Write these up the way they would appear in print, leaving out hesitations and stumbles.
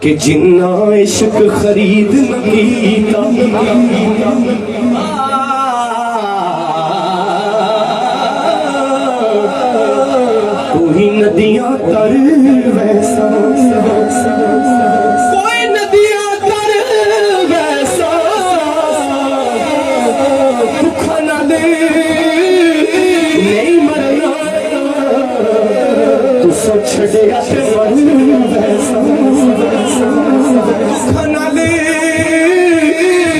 कि जिन्ना इश्क खरीद न कीता कोई नदियां तर वैसा, कोई नदियां तर वैसा दुखा न दे नहीं मरना तू सब छड़िया ते मर वैसा दुखा न दे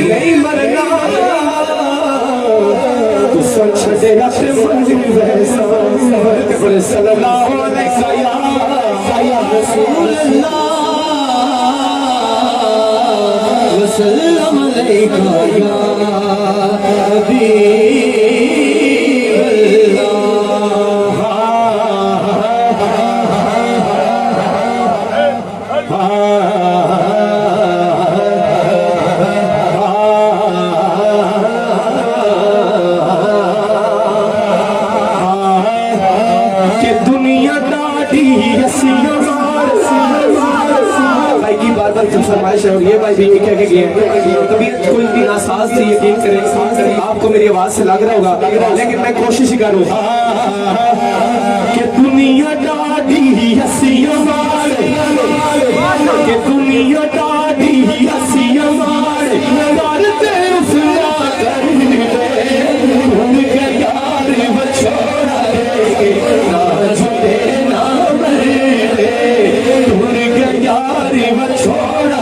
नहीं मरना तू सब छड़िया ते मर वैसा सल्लल्लाहु अलैहि वसल्लम या हबीब फरमाइश है। और ये भाई भी कह के गए हैं तबीयत कोई भी नासाज थी, यकीन करें आपको मेरी आवाज से लग रहा होगा, लेकिन मैं कोशिश करूँ कि दुनिया डाढ़ी हसियों के दुनिया डाढ़ी हसियों करते उफला कर यार बछोड़ा ना झूठे ना मरे यार बछोड़ा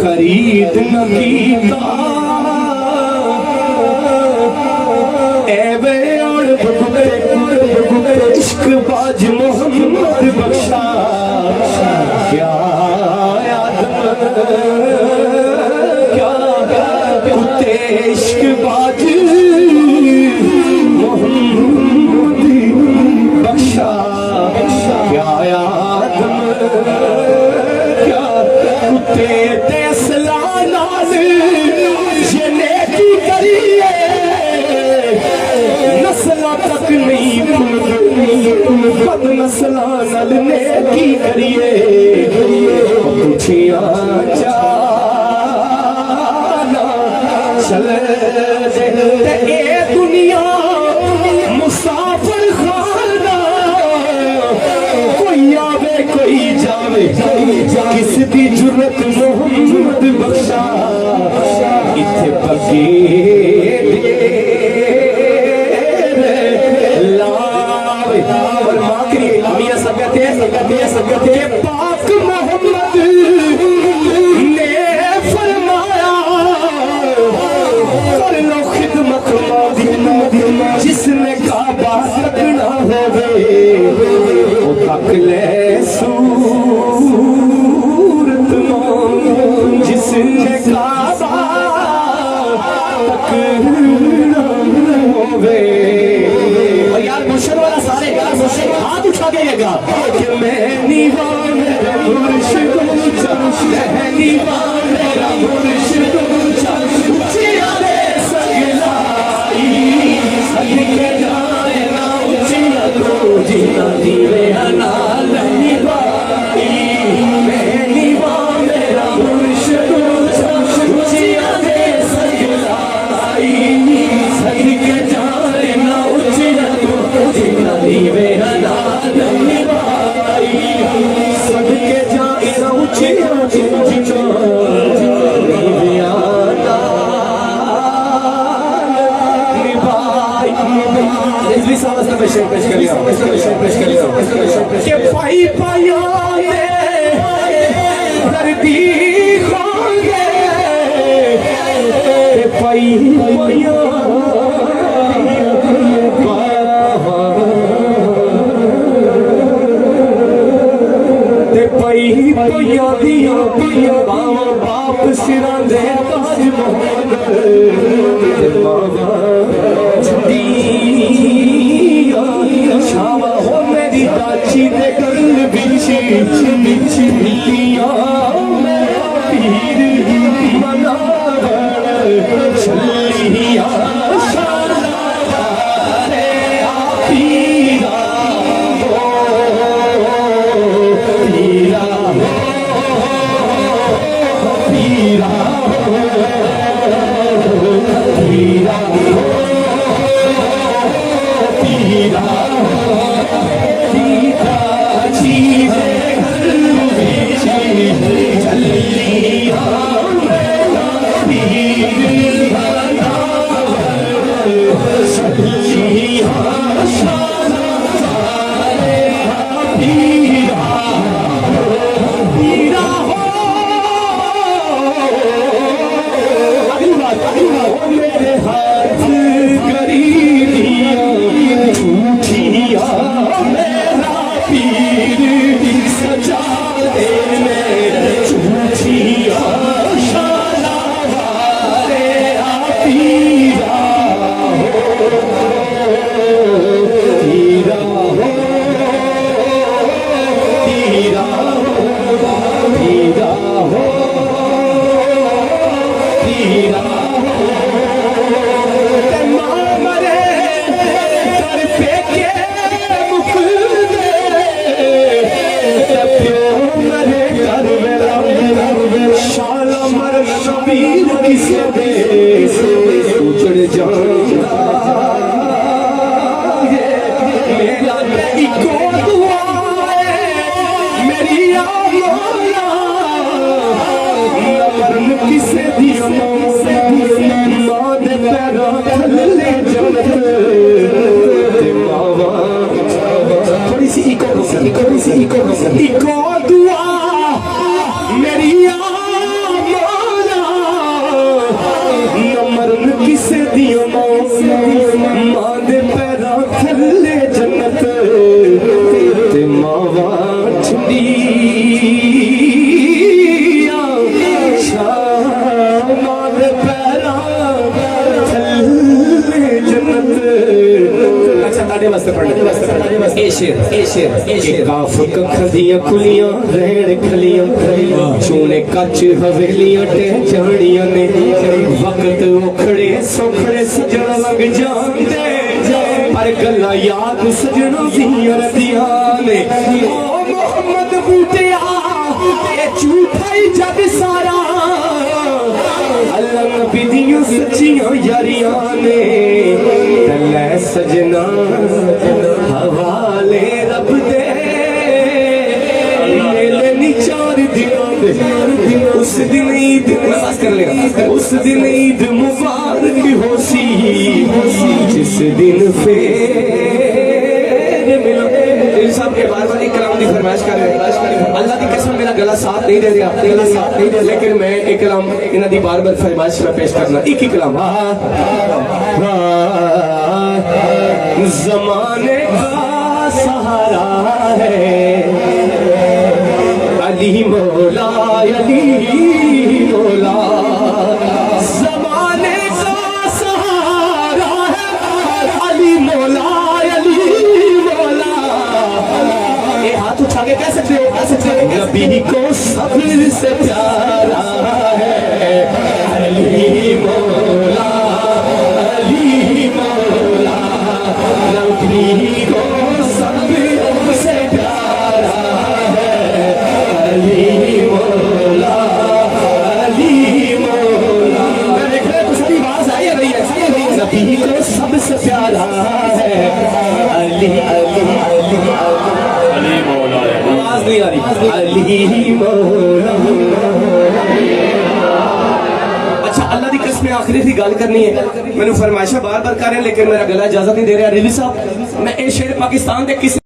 खरीद न कीता एवे और इश्क बाज मोहम्मद बख्शा क्या कुत्ते इश्क बाज मोहम्मद बख्शा क्या आदम क्या कुत्ते तेसला नाल ये नेकी करिए नस्ला तक नहीं बद नस्ला नाल नेकी करिए पूछिया चल दे ए दुनिया मुसाफिर खाना कोई आवे कोई जावे किस दी जुर्रत मोहम्मद बख्शा इथे पगे लावे और मां करी मियां संगते पाक मोहम्मद ने फरमाया कर लो खिदमत जिसने काबा तकना होवे वो तक ले सूरत जिसने काबा तकना होवे। और यार मुर्शिद वाला सारे हाथ उठा के लेगा कि मैं नीवा मेरा मुर्शिद नीवा मेरा मुर्शिद जीना दीवे अनाल निभाई मैं निभा मेरा मुर्शिद उचिया दे सगलाई सदके जाए ना उचिया जीना दीवे अनाल निभाई सदके जाए ना उचिया जीना रिजवी साहब वास्ते मैं शेर पेश कर लिया के पाई पाया दर्दी खांगे के पाई पाया पिया दिया पिया बावा बाप सिरा दे ताज मोहम्मद शावा हो मेरी दाची दे गल बिछी बिछी बिलिया मेरा पीर मना चलिया खदियां खुलियां रहन खलियां चूने कच हवेलियां टेचड़ियां ने वक्त ओखड़े सोखड़े सजन लग जाते पर गल्ला याद सजन दियां रदियां ने ओ मोहम्मद बूटिया ये झूठा ही जग सारा अल्लाह नबी दियां सच्चियां यारियां ने तले सजना हवाले रब दे उस दिन ईद कर लेगा उस दिन ईद मुबारक होसी जिस दिन फिर मिलो सब के बार बार इकराम की फरमाइश कर रहे हैं अल्लाह की कसम मेरा गला साथ नहीं दे रहा गला साथ नहीं दे लेकिन मैं इकराम इन्हां दी बार बार फरमाइश में पेश करना एक ही कलाम ज़माने का सहारा है अली मौला ज़माने का सहारा है अली मौला ये हाथ उठा के कह सकते हो नबी को सब्र से प्यारा है अली मौला नबी को सब्र से प्यारा है अली मौला मैंने देखा कुछ भी आवाज आई है नबी को सबसे प्यारा है अली मौला आवाज नहीं आ रही अली मौला अच्छा अल्लाह की कसम इसमें आखिरी थी गल करनी है, मैंने फरमाइशा बार बार कर रहे हैं लेकिन मेरा गला इजाजत नहीं दे रहा। रिली साहब मैं ये शेर पाकिस्तान के किस